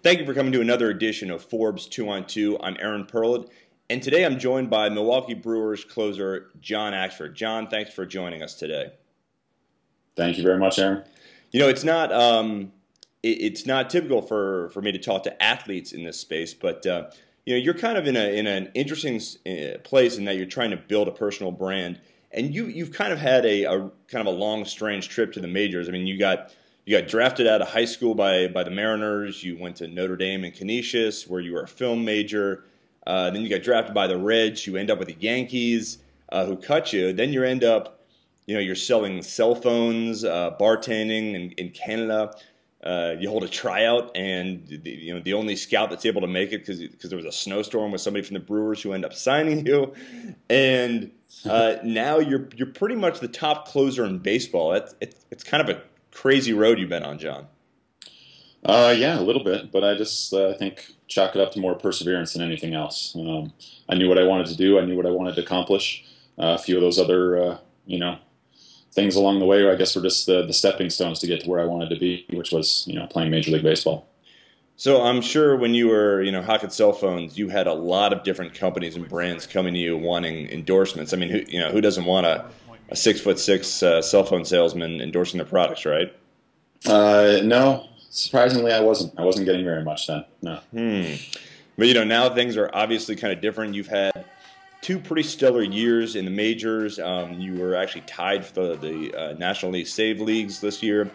Thank you for coming to another edition of Forbes 2-on-2. I'm Aaron Perlett, and today I'm joined by Milwaukee Brewers closer John Axford. John, thanks for joining us today. Thank you very much, Aaron. You know, it's not typical for me to talk to athletes in this space, but you know, you're kind of in an interesting place in that you're trying to build a personal brand, and you've kind of had a kind of a long, strange trip to the majors. I mean, you got drafted out of high school by the Mariners. You went to Notre Dame and Canisius, where you were a film major. Then you got drafted by the Reds. You end up with the Yankees, who cut you. Then you end up, you know, you're selling cell phones, bartending in Canada. You hold a tryout, and the only scout that's able to make it because there was a snowstorm with somebody from the Brewers who end up signing you, and now you're pretty much the top closer in baseball. It's kind of a crazy road you've been on, John. Yeah, a little bit, but I just I think chalk it up to more perseverance than anything else. I knew what I wanted to do. I knew what I wanted to accomplish. A few of those other things along the way, I guess, were just the stepping stones to get to where I wanted to be, which was playing Major League Baseball. So I'm sure when you were hawking cell phones, you had a lot of different companies and brands coming to you wanting endorsements. I mean, who doesn't want a 6'6" cell phone salesman endorsing their products, right? No, surprisingly, I wasn't getting very much then. No. But now things are obviously kind of different. You've had two pretty stellar years in the majors. You were actually tied for the National League Save Leagues this year.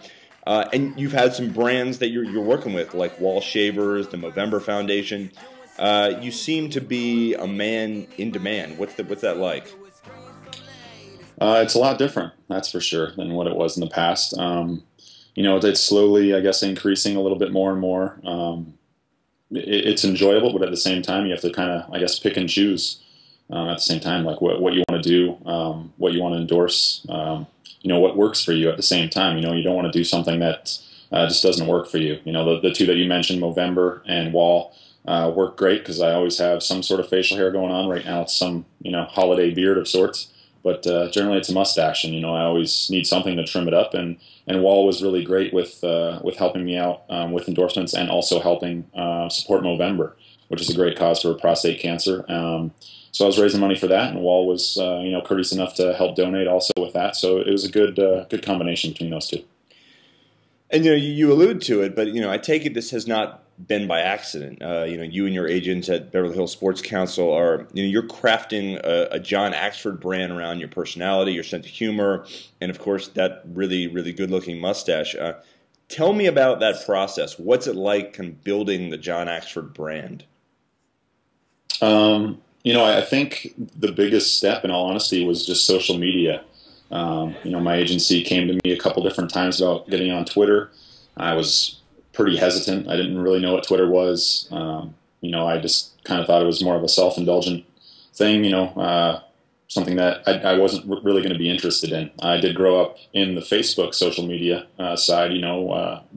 And you've had some brands that you're working with, like Wall Shavers, the Movember Foundation. You seem to be a man in demand. What's that like? It's a lot different, that's for sure, than what it was in the past. It's slowly, I guess, increasing a little bit more and more. It's enjoyable, but at the same time, you have to kind of, I guess, pick and choose. At the same time, like what you want to do, what you want to endorse, what works for you at the same time. You don't want to do something that just doesn't work for you. The two that you mentioned, Movember and Wall, work great because I always have some sort of facial hair going on. Right now it's some, holiday beard of sorts. But generally it's a mustache, and I always need something to trim it up. And Wall was really great with helping me out with endorsements and also helping support Movember, which is a great cause for prostate cancer. So I was raising money for that, and Wall was courteous enough to help donate also with that. So it was a good combination between those two. And you allude to it, but I take it this has not been by accident. You and your agents at Beverly Hills Sports Council are you're crafting a John Axford brand around your personality, your sense of humor, and of course that really, really good-looking mustache. Tell me about that process. What's it like kind of building the John Axford brand? I think the biggest step, in all honesty, was just social media. My agency came to me a couple different times about getting on Twitter. I was pretty hesitant. I didn't really know what Twitter was. I just kind of thought it was more of a self-indulgent thing, something that I wasn't really going to be interested in. I did grow up in the Facebook social media side,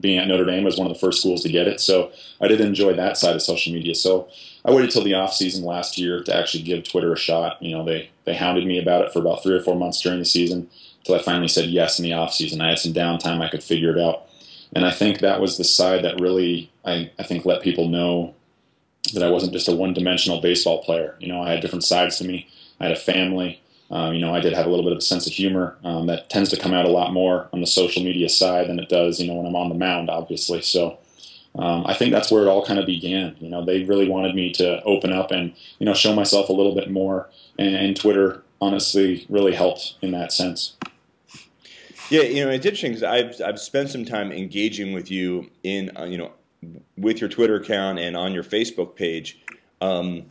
being at Notre Dame was one of the first schools to get it. So I did enjoy that side of social media. So I waited till the off season last year to actually give Twitter a shot. They hounded me about it for about 3 or 4 months during the season until I finally said yes in the off season. I had some downtime. I could figure it out. And I think that was the side that really, I think, let people know that I wasn't just a one-dimensional baseball player. I had different sides to me. I had a family. I did have a little bit of a sense of humor that tends to come out a lot more on the social media side than it does, when I'm on the mound, obviously. So I think that's where it all kind of began. They really wanted me to open up and, show myself a little bit more. And Twitter, honestly, really helped in that sense. Yeah, it's interesting because I've spent some time engaging with you in, with your Twitter account and on your Facebook page. And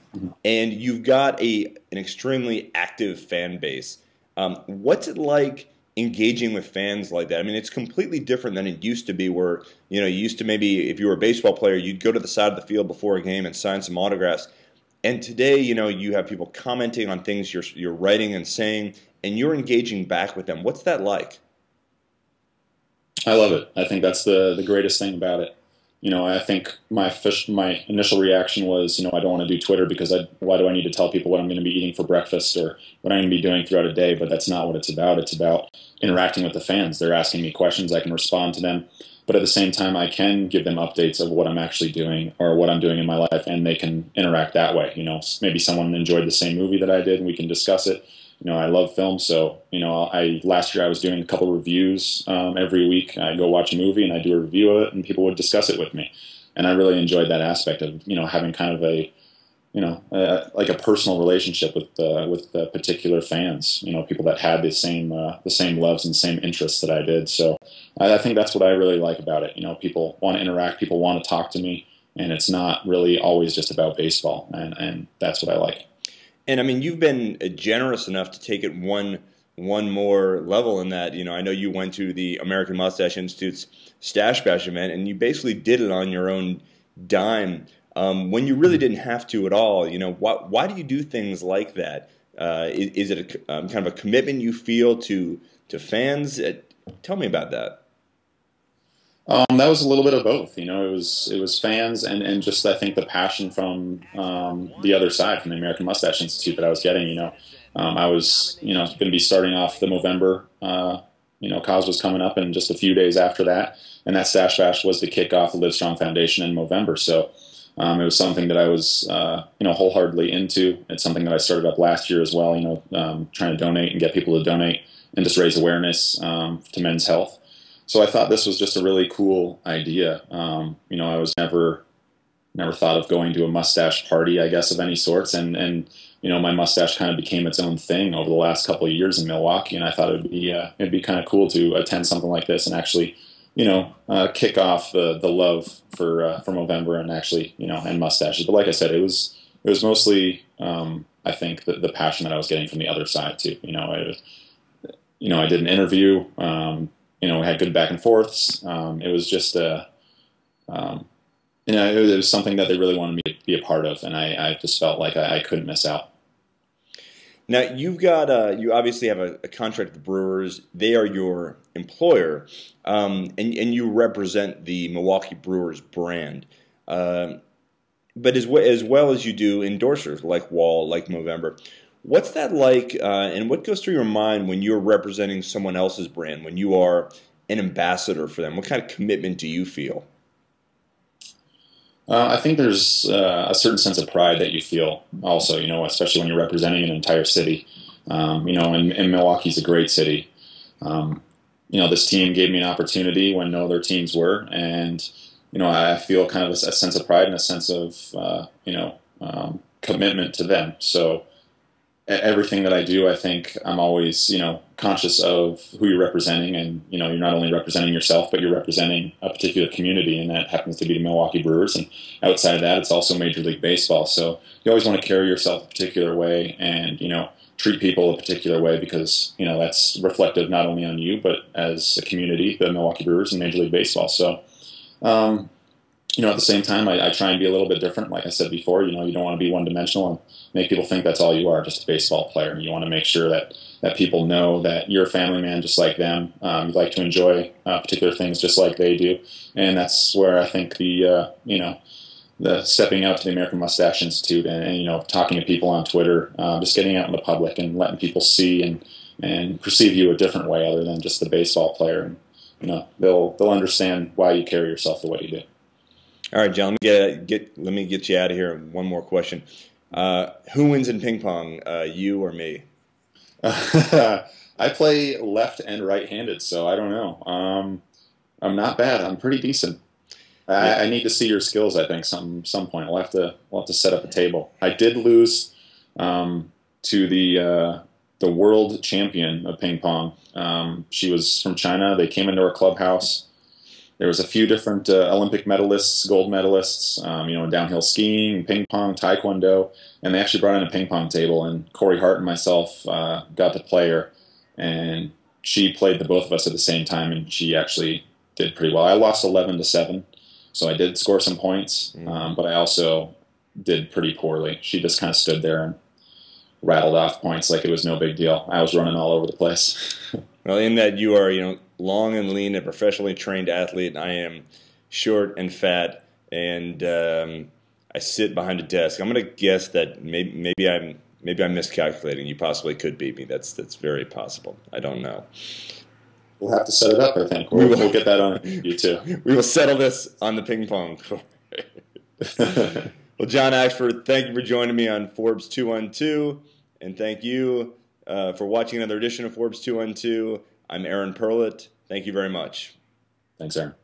you've got an extremely active fan base. What's it like engaging with fans like that? I mean, it's completely different than it used to be where, you used to maybe, if you were a baseball player, you'd go to the side of the field before a game and sign some autographs. And today, you have people commenting on things you're writing and saying, and you're engaging back with them. What's that like? I love it. I think that's the greatest thing about it. I think my initial reaction was, I don't want to do Twitter because why do I need to tell people what I'm going to be eating for breakfast or what I'm going to be doing throughout a day? But that's not what it's about. It's about interacting with the fans. They're asking me questions. I can respond to them. but at the same time, I can give them updates of what I'm actually doing or what I'm doing in my life, and they can interact that way. Maybe someone enjoyed the same movie that I did, and we can discuss it. I love film, so last year I was doing a couple reviews every week. I go watch a movie and I do a review of it, and people would discuss it with me, and I really enjoyed that aspect of having kind of a like a personal relationship with the particular fans. People that had the same loves and same interests that I did. So I think that's what I really like about it. People want to interact, people want to talk to me, and it's not really always just about baseball, and that's what I like. And I mean, you've been generous enough to take it one more level in that. I know you went to the American Mustache Institute's Stache Measurement, and you basically did it on your own dime when you really didn't have to at all. Why do you do things like that? Is it kind of a commitment you feel to fans? Tell me about that. That was a little bit of both. It was fans and just I think the passion from the other side, from the American Mustache Institute that I was getting. I was going to be starting off the Movember. Cause was coming up, and just a few days after that, and that Stache Bash was to kick off the Livestrong Foundation in Movember. So it was something that I was wholeheartedly into. It's something that I started up last year as well. Trying to donate and get people to donate and just raise awareness to men's health. So I thought this was just a really cool idea. I was never thought of going to a mustache party, I guess, of any sorts. And my mustache kind of became its own thing over the last couple of years in Milwaukee. And I thought it'd be kind of cool to attend something like this and actually, kick off the love for Movember and actually, and mustaches. But like I said, it was mostly, I think the passion that I was getting from the other side too. I did an interview. We had good back and forths. It was just it was something that they really wanted me to be a part of, and I just felt like I couldn't miss out. Now you've got you obviously have a contract with the Brewers. They are your employer, and you represent the Milwaukee Brewers brand. But as well as you do endorsers like Wall, like Movember. What's that like, and what goes through your mind when you're representing someone else's brand, when you are an ambassador for them? What kind of commitment do you feel? I think there's a certain sense of pride that you feel also, especially when you're representing an entire city. And Milwaukee's a great city. This team gave me an opportunity when no other teams were, and, I feel kind of a sense of pride and a sense of, commitment to them. So everything that I do, I think I'm always, conscious of who you're representing, and you're not only representing yourself, but you're representing a particular community, and that happens to be the Milwaukee Brewers. And outside of that, it's also Major League Baseball. So you always want to carry yourself a particular way, and treat people a particular way, because that's reflective not only on you, but as a community, the Milwaukee Brewers and Major League Baseball. So. At the same time, I try and be a little bit different. Like I said before, you don't want to be one-dimensional and make people think that's all you are, just a baseball player. You want to make sure that people know that you're a family man just like them. You like to enjoy particular things just like they do. And that's where I think the stepping out to the American Mustache Institute and talking to people on Twitter, just getting out in the public and letting people see and perceive you a different way other than just the baseball player. And, they'll understand why you carry yourself the way you do. All right, John, let me get you out of here. One more question. Who wins in ping pong, you or me? I play left and right-handed, so I don't know. I'm not bad. I'm pretty decent. I need to see your skills, I think, some point. We'll have to set up a table. I did lose to the world champion of ping pong. She was from China. They came into our clubhouse. There was a few different Olympic medalists, gold medalists, in downhill skiing, ping pong, taekwondo, and they actually brought in a ping pong table, and Corey Hart and myself got to play her, and she played the both of us at the same time, and she actually did pretty well. I lost 11-7, so I did score some points, but I also did pretty poorly. She just kind of stood there and rattled off points like it was no big deal. I was running all over the place. Well, in that you are, long and lean, a professionally trained athlete, and I am short and fat, and I sit behind a desk. I'm going to guess that maybe I'm miscalculating. You possibly could beat me. That's very possible. I don't know. we'll have to set it up. I think we'll get that on you too. We will settle this on the ping pong. Well, John Axford, thank you for joining me on Forbes 212, and thank you for watching another edition of Forbes 212. I'm Aaron Perlett. Thank you very much. Thanks, Aaron.